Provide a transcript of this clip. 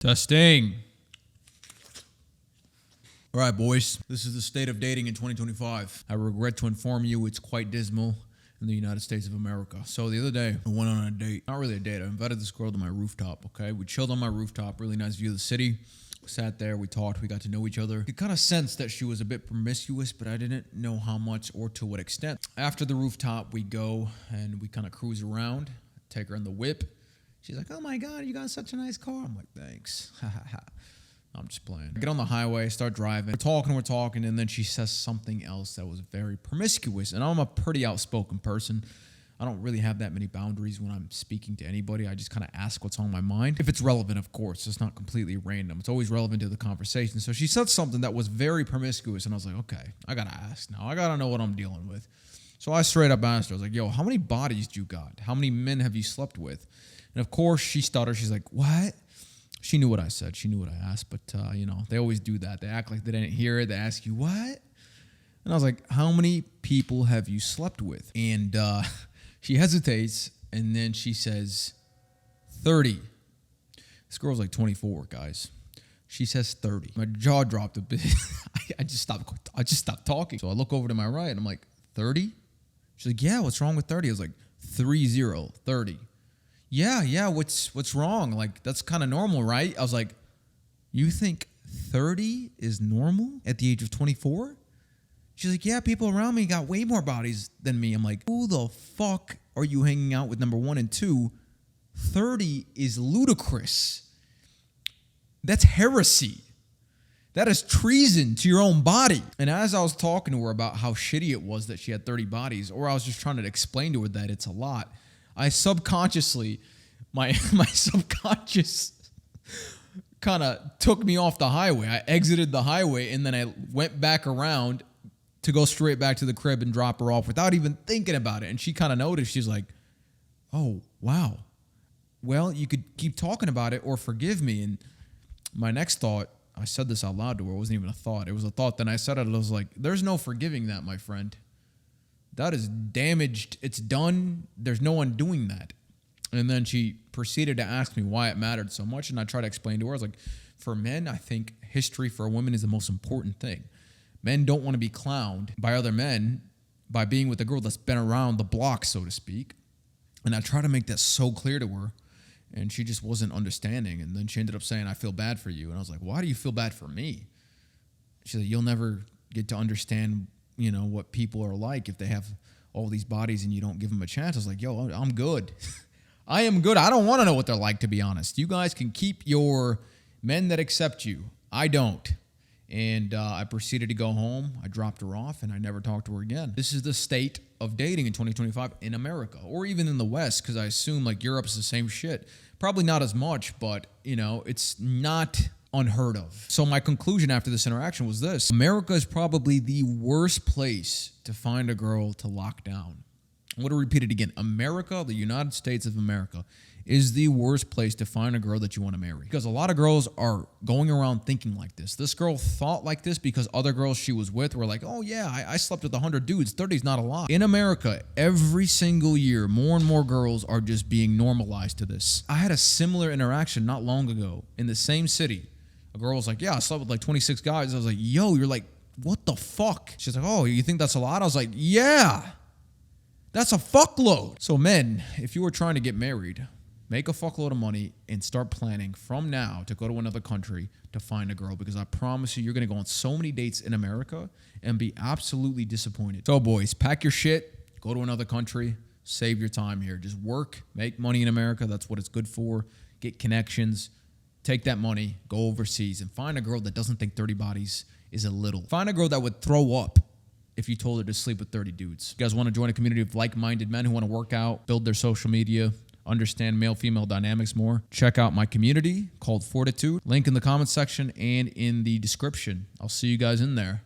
Testing. All right, boys. This is the state of dating in 2025. I regret to inform you it's quite dismal in the United States of America. So the other day, I went on a date. Not really a date. I invited this girl to my rooftop, okay? We chilled on my rooftop. Really nice view of the city. We sat there. We talked. We got to know each other. You kind of sensed that she was a bit promiscuous, but I didn't know how much or to what extent. After the rooftop, we go and we kind of cruise around. Take her in the whip. She's like, oh my God, you got such a nice car. I'm like, thanks. I'm just playing. I get on the highway, start driving. We're talking, and then she says something else that was very promiscuous. And I'm a pretty outspoken person. I don't really have that many boundaries when I'm speaking to anybody. I just kind of ask what's on my mind. If it's relevant, of course. It's not completely random. It's always relevant to the conversation. So she said something that was very promiscuous, and I was like, okay, I got to ask now. I got to know what I'm dealing with. So I straight up asked her. I was like, yo, how many bodies do you got? How many men have you slept with? And of course, she stuttered. She's like, what? She knew what I said. She knew what I asked. But, they always do that. They act like they didn't hear it. They ask you, what? And I was like, how many people have you slept with? And she hesitates. And then she says, 30. This girl's like 24, guys. She says 30. My jaw dropped a bit. I just stopped talking. So I look over to my right. And I'm like, 30? She's like, yeah, what's wrong with 30? I was like, 30. Yeah, what's wrong? Like, that's kind of normal, right? I was like, you think 30 is normal at the age of 24? She's like, yeah, people around me got way more bodies than me. I'm like, who the fuck are you hanging out with, number one? And two, 30 is ludicrous. That's heresy. That is treason to your own body. And as I was talking to her about how shitty it was that she had 30 bodies, or I was just trying to explain to her that it's a lot, I subconsciously, my subconscious kind of took me off the highway. I exited the highway and then I went back around to go straight back to the crib and drop her off without even thinking about it. And she kind of noticed. She's like, oh, wow. Well, you could keep talking about it or forgive me. And my next thought, I said this out loud to her. It wasn't even a thought. It was a thought. Then I said it. I was like, there's no forgiving that, my friend. That is damaged. It's done. There's no one doing that. And then she proceeded to ask me why it mattered so much. And I tried to explain to her. I was like, for men, I think history for women is the most important thing. Men don't want to be clowned by other men by being with a girl that's been around the block, so to speak. And I tried to make that so clear to her. And she just wasn't understanding. And then she ended up saying, I feel bad for you. And I was like, why do you feel bad for me? She said, you'll never get to understand what people are like if they have all these bodies and you don't give them a chance. I was like, yo, I'm good. I am good. I don't want to know what they're like, to be honest. You guys can keep your men that accept you. I don't. And I proceeded to go home. I dropped her off and I never talked to her again. This is the state of dating in 2025 in America, or even in the West, because I assume like Europe's the same shit. Probably not as much, but it's not unheard of. So my conclusion after this interaction was this: America is probably the worst place to find a girl to lock down. I'm going to repeat it again. America, the United States of America, is the worst place to find a girl that you want to marry. Because a lot of girls are going around thinking like this. This girl thought like this because other girls she was with were like, oh yeah, I slept with 100 dudes. 30 is not a lot. In America, every single year, more and more girls are just being normalized to this. I had a similar interaction not long ago in the same city. A girl was like, yeah, I slept with like 26 guys. I was like, yo, you're like, what the fuck? She's like, oh, you think that's a lot? I was like, yeah, that's a fuckload. So men, if you were trying to get married, make a fuckload of money and start planning from now to go to another country to find a girl, because I promise you're going to go on so many dates in America and be absolutely disappointed. So boys, pack your shit, go to another country, save your time here. Just work, make money in America. That's what it's good for. Get connections. Take that money, go overseas, and find a girl that doesn't think 30 bodies is a little. Find a girl that would throw up if you told her to sleep with 30 dudes. You guys want to join a community of like-minded men who want to work out, build their social media, understand male-female dynamics more? Check out my community called Fortitude. Link in the comments section and in the description. I'll see you guys in there.